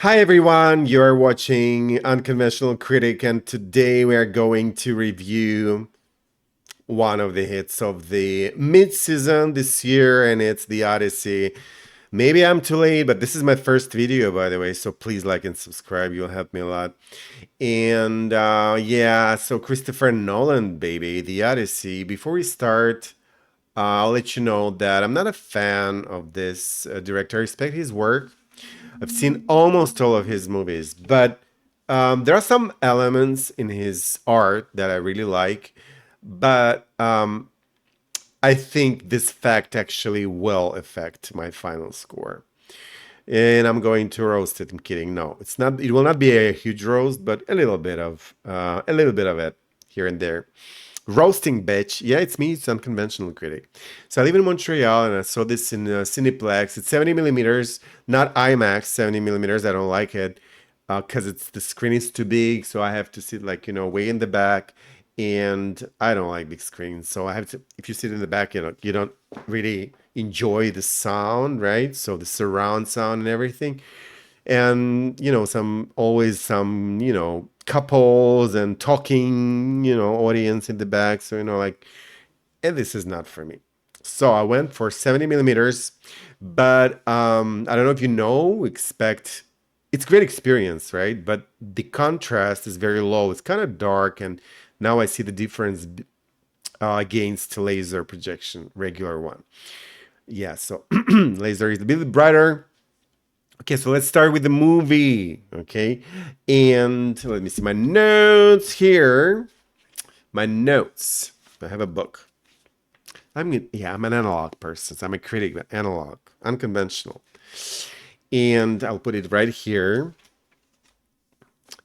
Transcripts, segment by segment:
Hi everyone, you're watching Unconventional Critic, and today we are going to review one of the hits of the mid-season this year, and it's The Odyssey. Maybe I'm too late, but this is my first video, by the way, so please like and subscribe. You'll help me a lot. And yeah, so Christopher Nolan, baby, The Odyssey. Before we start, I'll let you know that I'm not a fan of this director. I respect his work. I've seen almost all of his movies, but there are some elements in his art that I really like. But I think this fact actually will affect my final score. And I'm going to roast it. I'm kidding. No, it's not. It will not be a huge roast, but a little bit of it here and there. Roasting bitch. Yeah, it's me. It's Unconventional Critic. So I live in Montreal, and I saw this in Cineplex. It's 70 millimeters, not IMAX 70 millimeters. I don't like it because it's the screen is too big, so I have to sit like way in the back, and I don't like big screens. So I have to. If you sit in the back, you don't really enjoy the sound, right? So the surround sound and everything, and some couples and talking audience in the back, so like, and this is not for me. So I went for 70 millimeters, but I don't know if expect it's great experience, right? But the contrast is very low. It's kind of dark, and now I see the difference against laser projection, regular one. Yeah, so laser is a bit brighter. Okay, so let's start with the movie. Okay, and let me see my notes here. My notes. I have a book. I'm an analog person. So I'm a critic, but analog, unconventional, and I'll put it right here.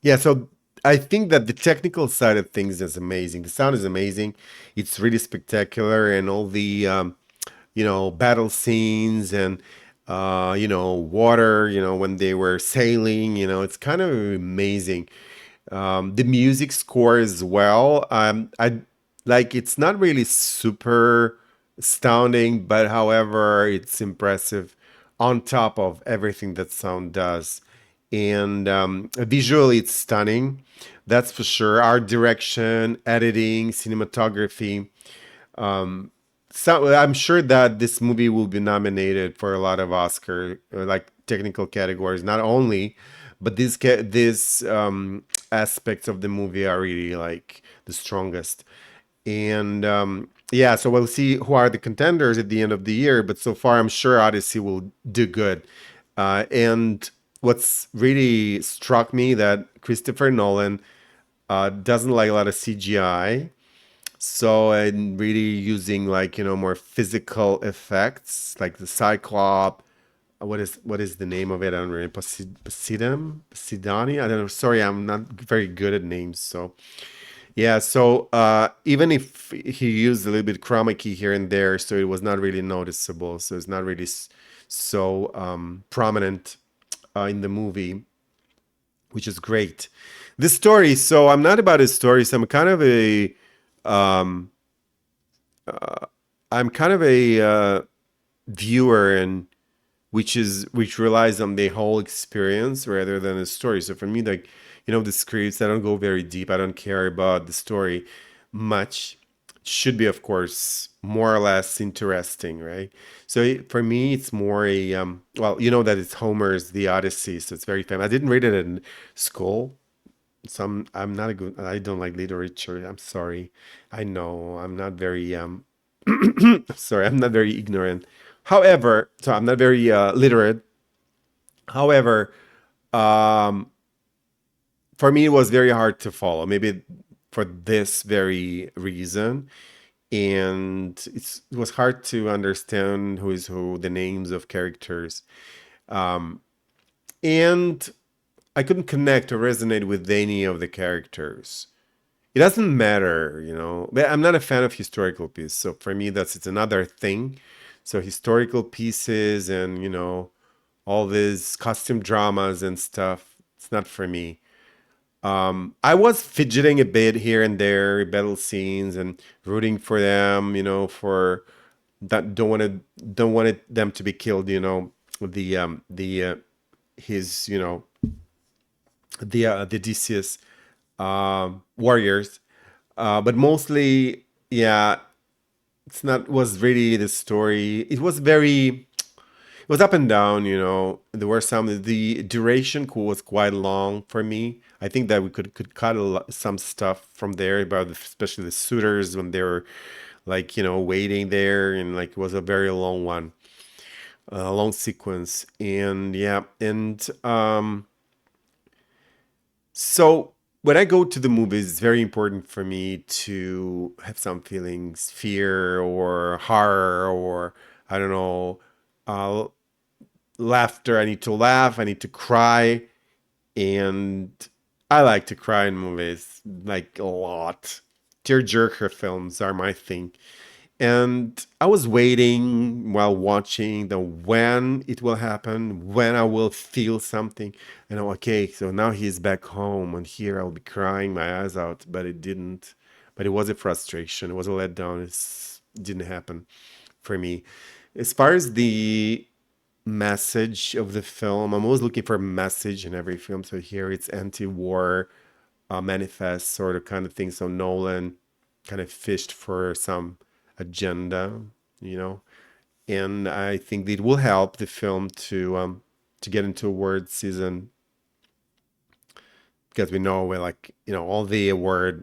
Yeah, so I think that the technical side of things is amazing. The sound is amazing. It's really spectacular, and all the battle scenes and water, when they were sailing, it's kind of amazing. The music score as well. I like it's not really super astounding, but however, it's impressive on top of everything that sound does. And visually, it's stunning. That's for sure. Art direction, editing, cinematography. So I'm sure that this movie will be nominated for a lot of Oscar like technical categories. Not only, but these aspects of the movie are really like the strongest. And yeah, so we'll see who are the contenders at the end of the year. But so far, I'm sure Odyssey will do good. And what's really struck me that Christopher Nolan doesn't like a lot of CGI, so I'm really using like more physical effects, like the Cyclop. What is the name of it? I don't really Poseidon, I don't know. Sorry, I'm not very good at names. So yeah, so even if he used a little bit chroma key here and there, so it was not really noticeable. So it's not really so prominent in the movie, which is great. The story. So I'm not about a story. So um, I'm kind of a viewer, and which relies on the whole experience rather than the story. So for me, like the scripts, I don't go very deep. I don't care about the story much. It should be, of course, more or less interesting, right? So for me, it's more a well, that it's Homer's The Odyssey, so it's very famous. I didn't read it in school. I'm not a good. I don't like literature. I'm sorry. I know I'm not very sorry, I'm not very ignorant. However, so I'm not very literate. However, um, for me, it was very hard to follow. Maybe for this very reason, and it was hard to understand who is who, the names of characters, um, and I couldn't connect or resonate with any of the characters. It doesn't matter. But I'm not a fan of historical pieces, so for me, it's another thing. So historical pieces and all these costume dramas and stuff, it's not for me. I was fidgeting a bit here and there, battle scenes, and rooting for them. For that don't want them to be killed. The his the Odysseus warriors, but mostly, yeah, it's not was really the story. It was very, it was up and down. There were some, the duration was quite long for me. I think that we could cut some stuff from there about especially the suitors when they were like waiting there, and like it was a very long one, a long sequence. And yeah, and so when I go to the movies, it's very important for me to have some feelings, fear or horror, or I don't know, uh, laughter. I need to laugh. I need to cry, and I like to cry in movies like a lot. Tearjerker films are my thing. And I was waiting while watching the when it will happen, when I will feel something. And I'm okay, so now he's back home, and here I'll be crying my eyes out, but it didn't. But it was a frustration, it was a letdown. It didn't happen for me. As far as the message of the film, I'm always looking for a message in every film. So here it's anti-war manifest sort of kind of thing. So Nolan kind of fished for some agenda, you know, and I think it will help the film to get into award season, because we know we're like, all the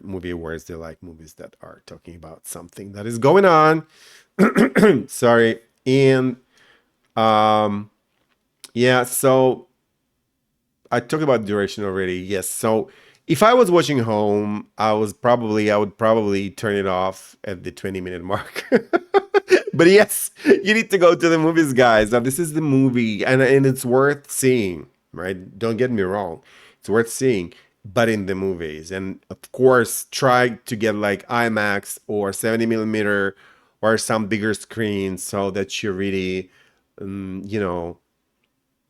movie awards, they like movies that are talking about something that is going on. Sorry. And um yeah, so I talked about duration already. Yes. So if I was watching home, I would probably turn it off at the 20-minute mark. But yes, you need to go to the movies, guys. Now this is the movie, and it's worth seeing, right? Don't get me wrong. It's worth seeing, but in the movies. And of course, try to get like IMAX or 70 millimeter or some bigger screen so that you really you know,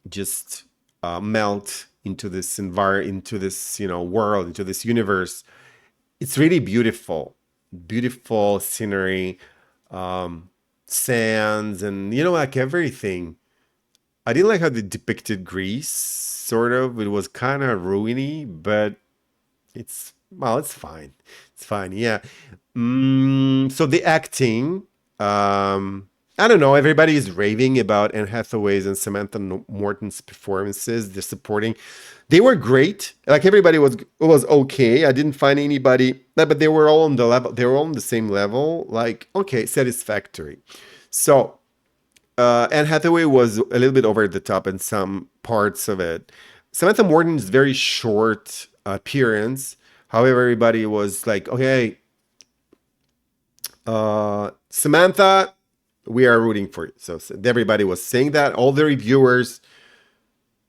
just melt into this into this world, into this universe. It's really beautiful, beautiful scenery, um, sands, and like everything. I didn't like how they depicted Greece. Sort of, it was kind of ruiny, but it's fine. It's fine. Yeah. So the acting, I don't know. Everybody is raving about Anne Hathaway's and Samantha Morton's performances. The supporting, they were great. Like everybody was okay. I didn't find anybody, but they were all on the level. They were all on the same level. Like okay, satisfactory. So Anne Hathaway was a little bit over the top in some parts of it. Samantha Morton's very short appearance. However, everybody was like, okay, Samantha, we are rooting for you. So everybody was saying that. All the reviewers.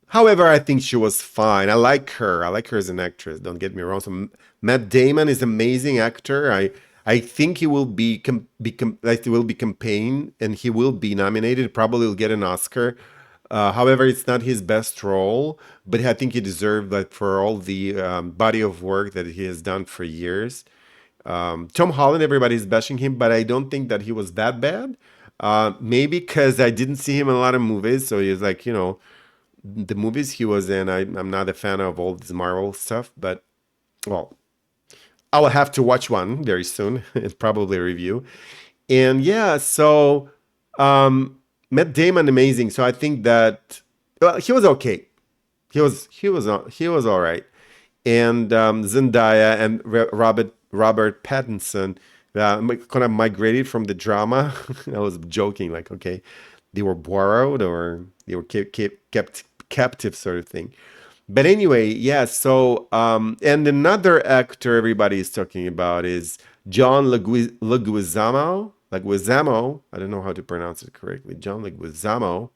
However, I think she was fine. I like her. I like her as an actress. Don't get me wrong. So Matt Damon is an amazing actor. I think he will like he will be campaign, and he will be nominated. Probably will get an Oscar. However, it's not his best role, but I think he deserved that for all the body of work that he has done for years. Tom Holland, everybody's bashing him, but I don't think that he was that bad. Maybe because I didn't see him in a lot of movies, so he's like, the movies he was in, I'm not a fan of all this Marvel stuff, but well, I will have to watch one very soon and probably review. And yeah, so um, Matt Damon, amazing. So I think that well, he was okay. He was all right. And Zendaya and Robert Pattinson kind of migrated from the drama. I was joking, like okay, they were borrowed or they were kept captive, sort of thing. But anyway, yeah. So and another actor everybody is talking about is John Leguizamo. Leguizamo. I don't know how to pronounce it correctly. John Leguizamo.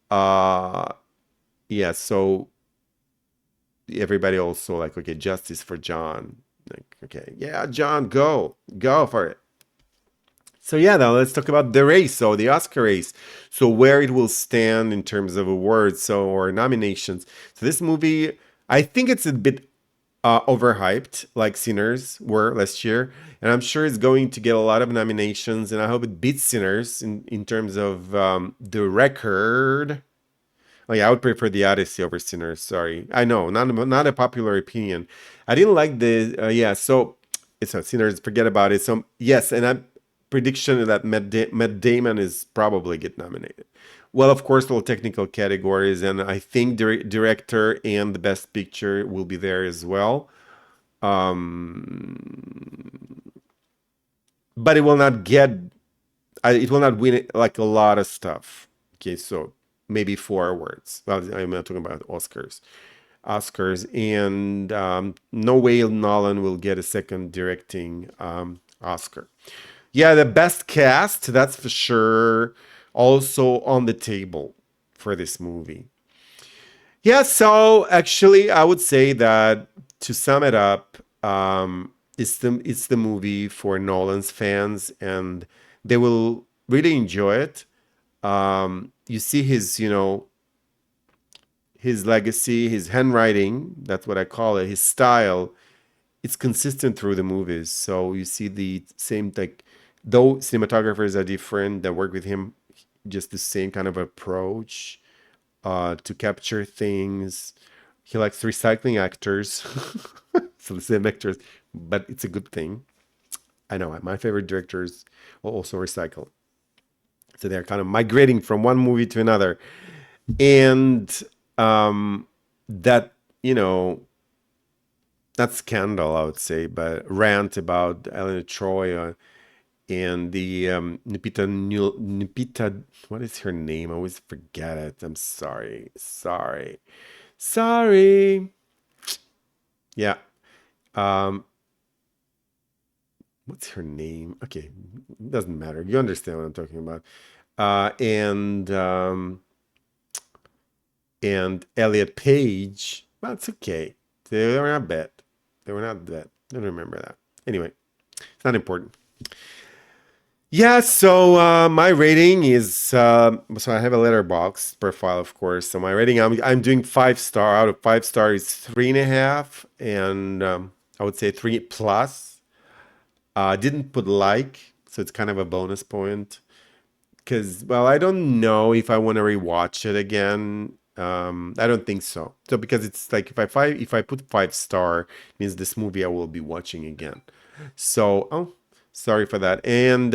Uh, yeah. So everybody also like, okay, justice for John. Like, okay, yeah, John, go for it. So yeah, now let's talk about the race, so the Oscar race. So where it will stand in terms of awards, so or nominations. So this movie, I think it's a bit overhyped, like Sinners were last year, and I'm sure it's going to get a lot of nominations, and I hope it beats Sinners in terms of the record Oh yeah, I would prefer The Odyssey over Sinners. Sorry, I know, not a popular opinion. I didn't like the yeah. So it's a Sinners. Forget about it. So yes, and I prediction that Matt Damon is probably get nominated. Well, of course, all technical categories, and I think director and the best picture will be there as well. Um, but it will not get. It will not win like a lot of stuff. Okay, so maybe 4 awards. Well, I'm not talking about Oscars. Oscars, and no way Nolan will get a second directing Oscar. Yeah, the best cast, that's for sure, also on the table for this movie. Yeah, so actually, I would say that to sum it up, it's the movie for Nolan's fans, and they will really enjoy it. You see his legacy, his handwriting. That's what I call it. His style. It's consistent through the movies. So you see the same like, though cinematographers are different that work with him, just the same kind of approach to capture things. He likes recycling actors, so the same actors, but it's a good thing. I know my favorite directors will also recycle, so they're kind of migrating from one movie to another, and um, that you know not scandal, I would say, but rant about Eleanor Troy and the Nipita. What is her name? I always forget it. I'm sorry. Sorry. Sorry. Yeah. Um, what's her name? Okay, doesn't matter. You understand what I'm talking about. Uh, and um, and Elliot Page. That's okay. They were not bad. They were not bad. I don't remember that. Anyway, it's not important. Yeah, so my rating is so I have a letterbox profile, of course. So my rating, I'm doing 5 star. Out of 5 star is 3.5, and I would say 3 plus. Didn't put like, so it's kind of a bonus point. Because, well, I don't know if I want to rewatch it again. I don't think so. So because it's like if I put 5 star, means this movie I will be watching again. So, oh, sorry for that. And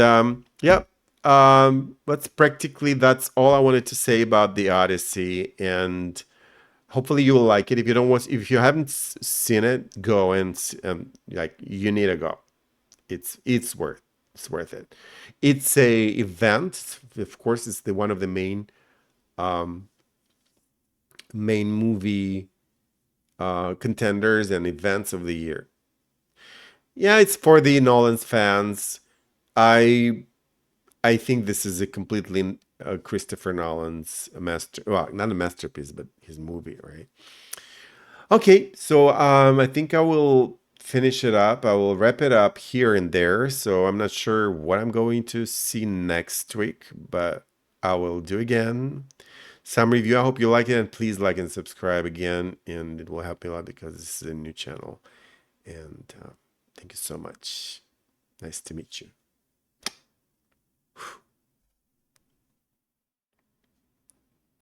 yeah, that's all I wanted to say about the Odyssey. And hopefully you will like it. If you haven't seen it, go and like you need to go. It's worth it. It's a event. Of course, it's the one of the main movie contenders and events of the year. Yeah, it's for the Nolan's fans. I I think this is a completely Christopher Nolan's master. Well, not a masterpiece, but his movie, right? Okay, so I think I will finish it up. I will wrap it up here and there. So I'm not sure what I'm going to see next week, but I will do again some review. I hope you like it, and please like and subscribe again, and it will help me a lot because this is a new channel. And thank you so much. Nice to meet you.